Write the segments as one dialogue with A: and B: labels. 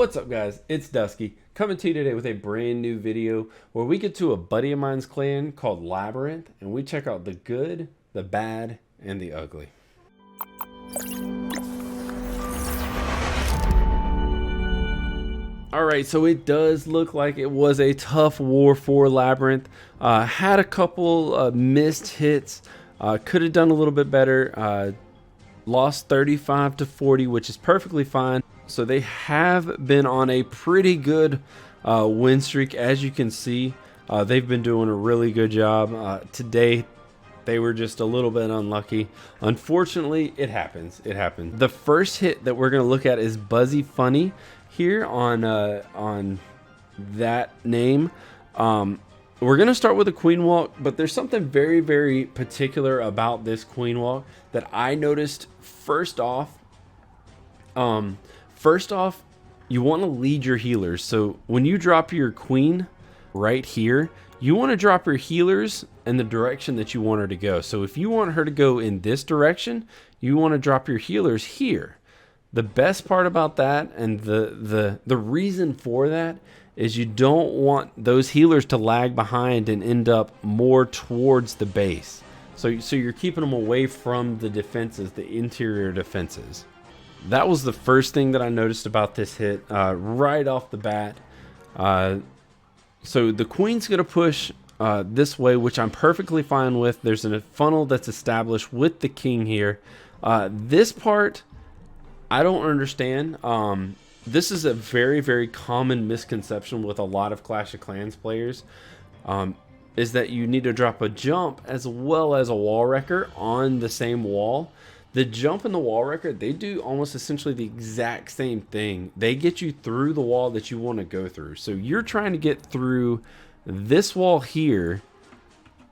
A: What's up, guys? It's Dusky coming to you today with a brand new video where we get to a buddy of mine's clan called Labyrinth and we check out the good, the bad, and the ugly. Alright, so it does look like it was a tough war for Labyrinth. Had a couple missed hits, could have done a little bit better. Lost 35 to 40, which is perfectly fine. So they have been on a pretty good win streak, as you can see. They've been doing a really good job. Today, they were just a little bit unlucky. Unfortunately, it happens. It happens. The first hit that we're going to look at is Buzzy Funny here on that name. We're going to start with a queen walk, but there's something very, very particular about this queen walk that I noticed. First off, you want to lead your healers. So when you drop your queen right here, you want to drop your healers in the direction that you want her to go. So if you want her to go in this direction, you want to drop your healers here. The best part about that, and the reason for that, is you don't want those healers to lag behind and end up more towards the base. So you're keeping them away from the defenses, the interior defenses. That was the first thing that I noticed about this hit right off the bat. So the queen's going to push this way, which I'm perfectly fine with. There's a funnel that's established with the king here. This part, I don't understand. This is a very, very common misconception with a lot of Clash of Clans players, is that you need to drop a jump as well as a wall wrecker on the same wall. The jump and the wall wrecker, they do almost essentially the exact same thing. They get you through the wall that you want to go through. So you're trying to get through this wall here.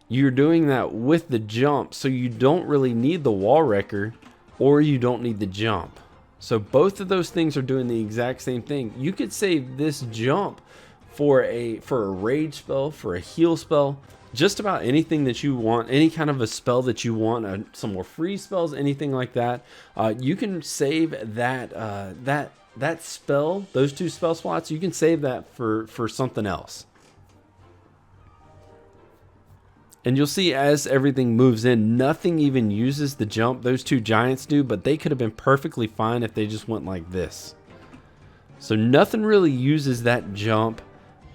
A: You're doing that with the jump, so you don't really need the wall wrecker or you don't need the jump. So both of those things are doing the exact same thing. You could save this jump for a rage spell, for a heal spell, just about anything that you want, any kind of a spell that you want, some more freeze spells, anything like that. You can save that that spell, those two spell slots. You can save that for something else. And you'll see as everything moves in, nothing even uses the jump. Those two giants do, but they could have been perfectly fine if they just went like this. So nothing really uses that jump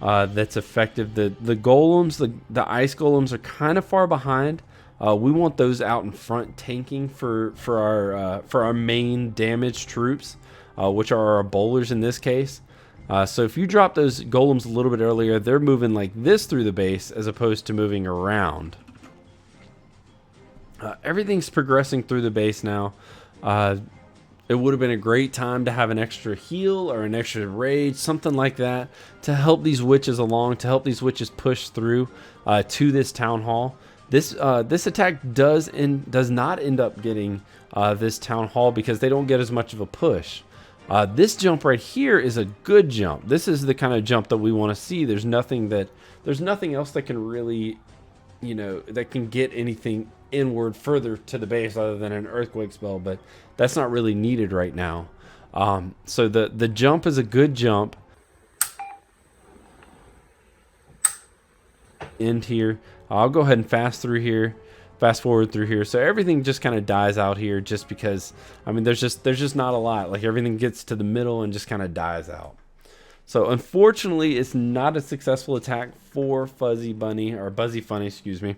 A: that's effective. The golems, the ice golems are kind of far behind. We want those out in front tanking for our main damage troops, which are our bowlers in this case. So if you drop those golems a little bit earlier, they're moving like this through the base as opposed to moving around. Everything's progressing through the base now. It would have been a great time to have an extra heal or an extra rage, something like that, to help these witches along, to help these witches push through to this town hall. This attack does not end up getting this town hall because they don't get as much of a push. This jump right here is a good jump. This is the kind of jump that we want to see. There's nothing else that can really, that can get anything inward further to the base other than an earthquake spell, but that's not really needed right now. So the jump is a good jump. End here. I'll go ahead and fast forward through here, so everything just kind of dies out here, just because there's just not a lot. Like, everything gets to the middle and just kind of dies out. So unfortunately, it's not a successful attack for Buzzy Funny, excuse me.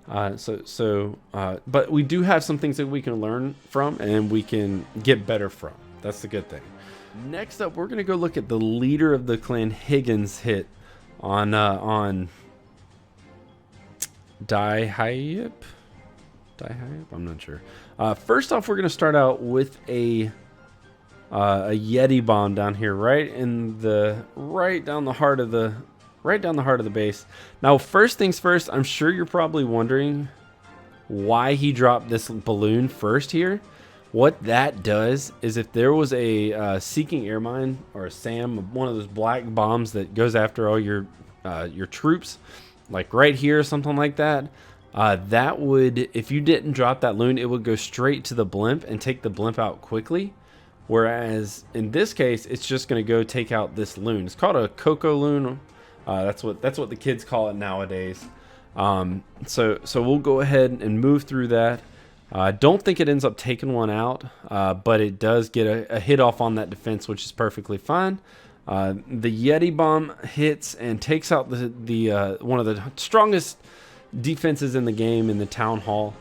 A: But we do have some things that we can learn from and we can get better from. That's the good thing. Next up, we're gonna go look at the leader of the clan, Higgins, hit on Dihayip. I'm not sure. First off, we're gonna start out with a Yeti bomb down here, right down the heart of the base. Now, first things first, I'm sure you're probably wondering why he dropped this balloon first here. What that does is, if there was a seeking air mine or a SAM, one of those black bombs that goes after all your troops, like right here or something like that, that would, if you didn't drop that loon, it would go straight to the blimp and take the blimp out quickly. Whereas in this case, it's just going to go take out this loon. It's called a cocoa loon. That's what the kids call it nowadays. So we'll go ahead and move through that. I don't think it ends up taking one out, but it does get a hit off on that defense, which is perfectly fine. The Yeti bomb hits and takes out the one of the strongest defenses in the game in the town hall.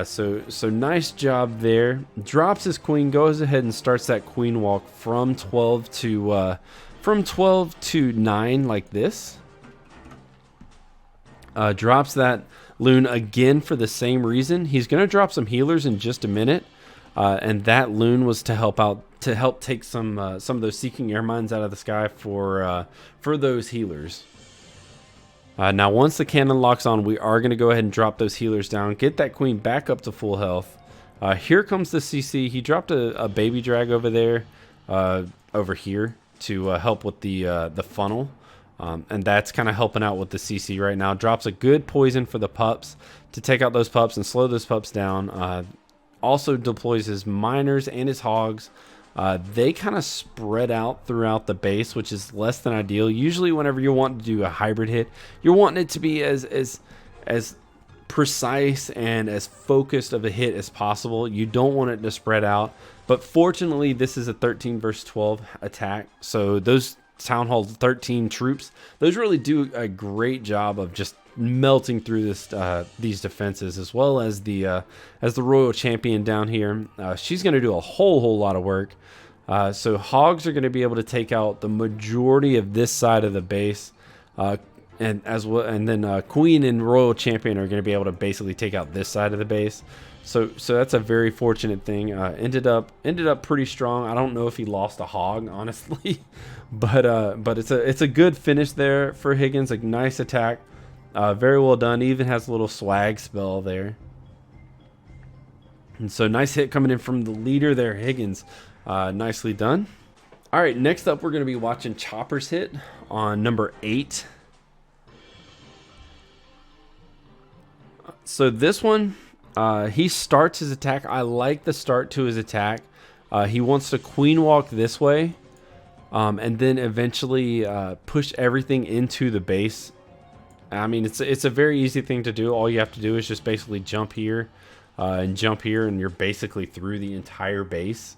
A: So nice job there. Drops his queen, goes ahead and starts that queen walk from 12 to 9 like this. Drops that loon again for the same reason. He's going to drop some healers in just a minute, and that loon was to help take some of those seeking air mines out of the sky for those healers. Now, once the cannon locks on, we are going to go ahead and drop those healers down, get that queen back up to full health. Here comes the CC. He dropped a baby drag over there, over here to help with the funnel. And that's kind of helping out with the CC right now. Drops a good poison for the pups to take out those pups and slow those pups down. Also deploys his miners and his hogs. They kind of spread out throughout the base, which is less than ideal. Usually whenever you want to do a hybrid hit, you're wanting it to be as precise and as focused of a hit as possible. You don't want it to spread out. But fortunately, this is a 13 versus 12 attack. So those Town Hall 13 troops, those really do a great job of just melting through these defenses, as well as the Royal Champion down here. She's going to do a whole lot of work. So hogs are going to be able to take out the majority of this side of the base, and then Queen and Royal Champion are going to be able to basically take out this side of the base. So that's a very fortunate thing. Ended up pretty strong. I don't know if he lost a hog, honestly, but it's a good finish there for Higgins. A nice attack, very well done. Even has a little swag spell there. And so nice hit coming in from the leader there, Higgins. Nicely done. All right, next up we're going to be watching Chopper's hit on number 8. So this one, he starts his attack. I like the start to his attack. He wants to queen walk this way, and then eventually push everything into the base. I mean, it's a very easy thing to do. All you have to do is just basically jump here and jump here, and you're basically through the entire base.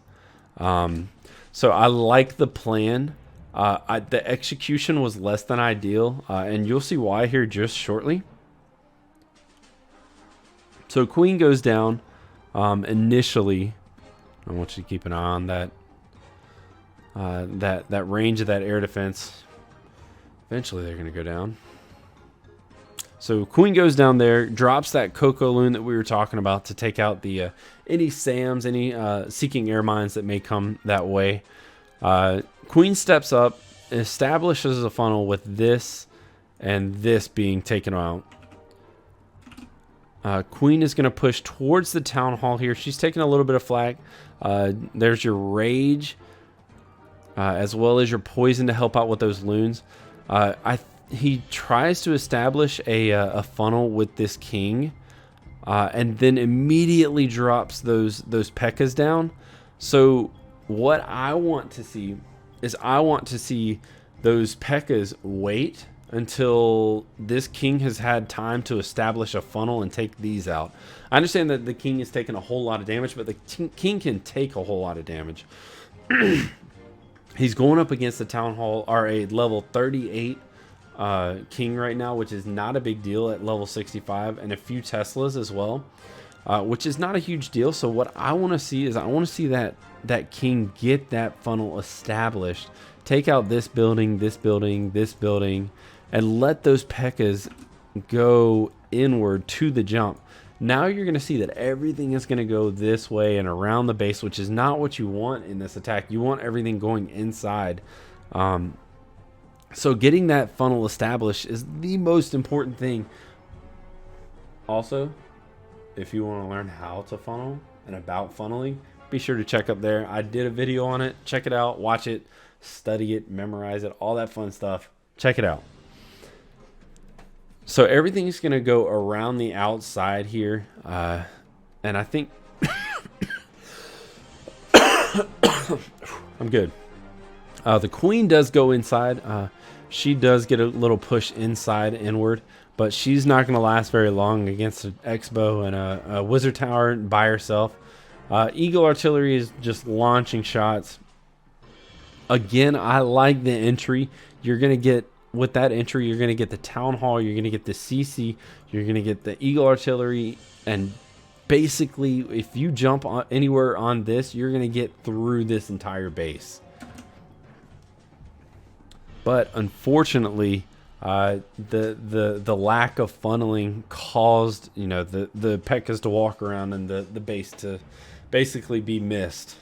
A: So I like the plan. The execution was less than ideal, and you'll see why here just shortly. So queen goes down. Initially, I want you to keep an eye on that that range of that air defense. Eventually, they're going to go down. So queen goes down there, drops that cocoa loon that we were talking about to take out the any SAMs, any seeking air mines that may come that way. Queen steps up, establishes a funnel with this and this being taken out. Queen is going to push towards the town hall here. She's taking a little bit of flak. There's your rage, as well as your poison to help out with those loons. He tries to establish a funnel with this king, and then immediately drops those P.E.K.K.A.s down. So what I want to see is those P.E.K.K.A.s wait until this king has had time to establish a funnel and take these out. I understand that the king is taking a whole lot of damage, but the king can take a whole lot of damage. He's going up against the town hall, or a level 38 king right now, which is not a big deal at level 65, and a few Teslas as well, which is not a huge deal. So what I want to see is that king get that funnel established, take out this building, this building, this building, and let those P.E.K.K.A.s go inward to the jump. Now you're going to see that everything is going to go this way and around the base, which is not what you want in this attack. You want everything going inside. So getting that funnel established is the most important thing. Also, if you want to learn how to funnel and about funneling, be sure to check up there. I did a video on it. Check it out. Watch it. Study it. Memorize it. All that fun stuff. Check it out. So everything is going to go around the outside here. And I think... I'm good. The queen does go inside. She does get a little push inside inward, but she's not going to last very long against an X-bow and a wizard tower by herself. Eagle artillery is just launching shots. Again, I like the entry. You're going to get, with that entry, you're going to get the town hall, you're going to get the CC, you're going to get the eagle artillery, and basically, if you jump on anywhere on this, you're going to get through this entire base. But unfortunately, the lack of funneling caused, you know, the P.E.K.K.A.s to walk around and the base to basically be missed.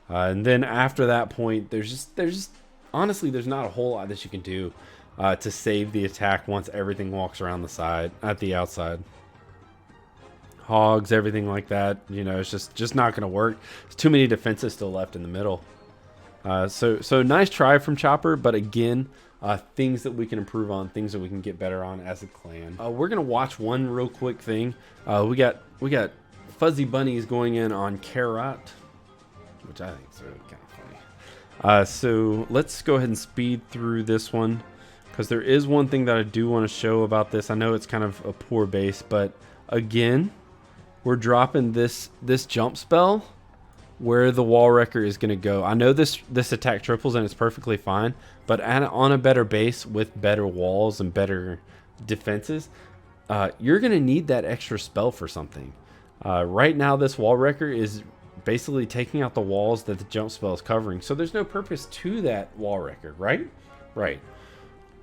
A: And then after that point, there's just honestly, there's not a whole lot that you can do to save the attack once everything walks around the side at the outside. Hogs, everything like that, you know, it's just not going to work. There's too many defenses still left in the middle. So nice try from Chopper, but again, things that we can improve on, things that we can get better on as a clan. We're gonna watch one real quick thing. We got fuzzy bunnies going in on Carrot, which I think is really kind of funny. So let's go ahead and speed through this one, because there is one thing that I do want to show about this. I know it's kind of a poor base, but again, we're dropping this jump spell where the wall wrecker is going to go. I know this attack triples and it's perfectly fine, but on a better base with better walls and better defenses, you're going to need that extra spell for something. Right now, this wall wrecker is basically taking out the walls that the jump spell is covering, so there's no purpose to that wall wrecker, right? Right.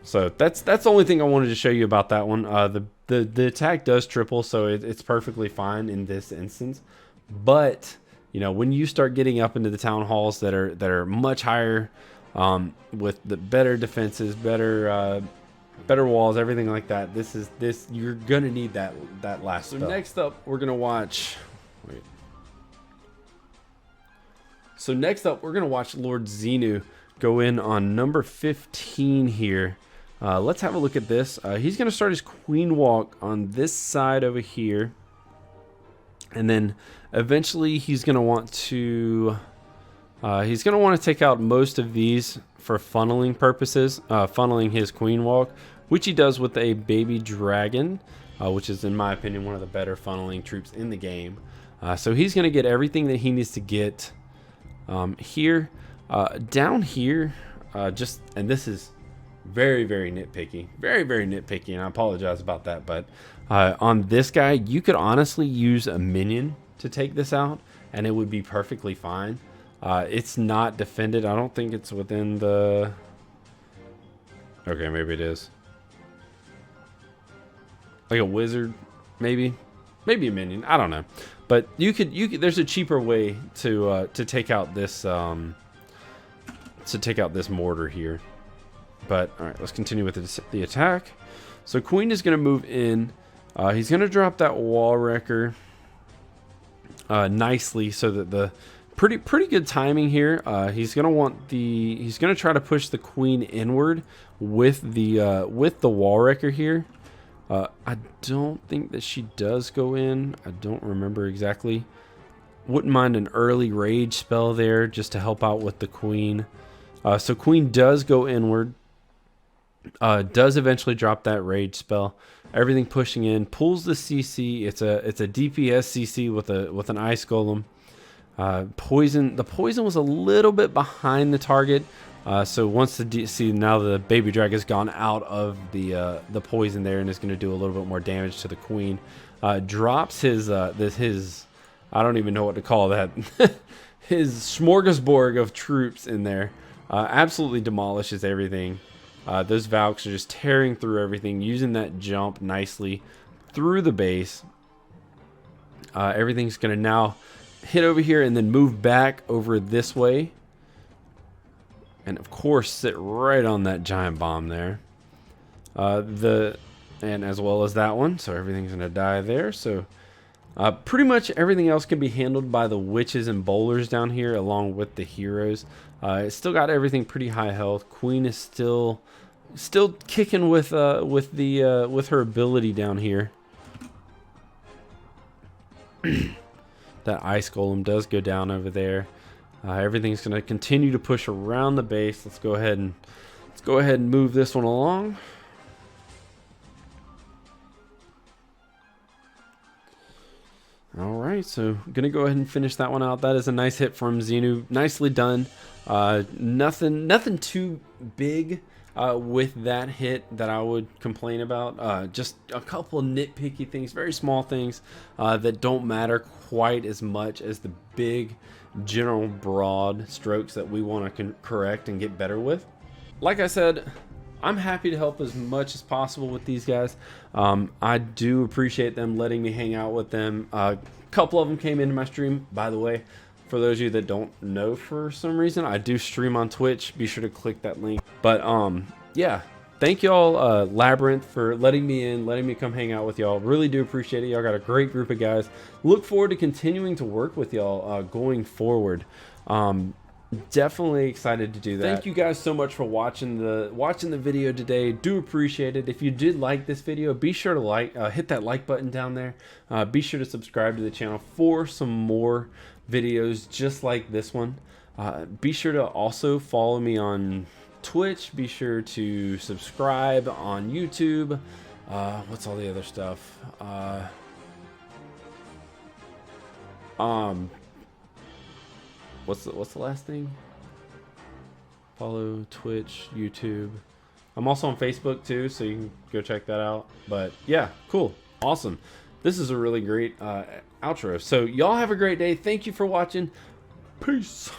A: So that's the only thing I wanted to show you about that one. The attack does triple, so it's perfectly fine in this instance, but you know, when you start getting up into the town halls that are much higher, with the better defenses, better walls, everything like that, you're gonna need that last spell. So next up, we're gonna watch. Wait. So next up, we're gonna watch Lord Xenu go in on number 15 here. Let's have a look at this. He's gonna start his queen walk on this side over here. And then eventually he's going to want to take out most of these for funneling purposes, funneling his queen walk, which he does with a baby dragon, which is in my opinion one of the better funneling troops in the game. So he's going to get everything that he needs to get here, down here, and this is very, very nitpicky, very nitpicky, and I apologize about that, but on this guy, you could honestly use a minion to take this out and it would be perfectly fine. It's not defended. I don't think it's within the... Okay, maybe it is. Like a wizard, maybe a minion, I don't know, but you could there's a cheaper way to take out this mortar here. But all right, let's continue with the attack. So Queen is going to move in. He's going to drop that wall wrecker nicely, so that the pretty good timing here. He's going to try to push the Queen inward with the wall wrecker here. I don't think that she does go in. I don't remember exactly. Wouldn't mind an early rage spell there just to help out with the Queen. So Queen does go inward. Does eventually drop that rage spell. Everything pushing in, pulls the CC. It's a DPS CC with an ice golem. Poison. The poison was a little bit behind the target. So once now the baby drag has gone out of the poison there and is going to do a little bit more damage to the Queen. Drops his I don't even know what to call that. His smorgasbord of troops in there. Absolutely demolishes everything. Those Valks are just tearing through everything, using that jump nicely through the base. Everything's going to now hit over here and then move back over this way. And of course, sit right on that giant bomb there. And as well as that one, so everything's going to die there. So pretty much everything else can be handled by the witches and bowlers down here, along with the heroes. It's still got everything pretty high health. Queen is still kicking with her ability down here. that ice golem does go down over there. Everything's going to continue to push around the base. Let's go ahead and move this one along. All right, so I'm gonna go ahead and finish that one out. That is a nice hit from Xenu. Nicely done. Nothing too big with that hit that I would complain about. Just a couple nitpicky things, very small things that don't matter quite as much as the big general broad strokes that we want to correct and get better with. Like I said, I'm happy to help as much as possible with these guys. I do appreciate them letting me hang out with them. A couple of them came into my stream, by the way. For those of you that don't know, for some reason, I do stream on Twitch. Be sure to click that link. But yeah, thank y'all, Labyrinth, for letting me in, letting me come hang out with y'all. Really do appreciate it. Y'all got a great group of guys. Look forward to continuing to work with y'all going forward. Definitely excited to do that. Thank you guys so much for watching the video today. Do appreciate it. If you did like this video, be sure to hit that like button down there. Be sure to subscribe to the channel for some more videos just like this one. Be sure to also follow me on Twitch. Be sure to subscribe on YouTube. What's all the other stuff? What's the last thing? Follow Twitch, YouTube. I'm also on Facebook too, so you can go check that out. But yeah, cool, awesome. This is a really great outro. So y'all have a great day. Thank you for watching. Peace.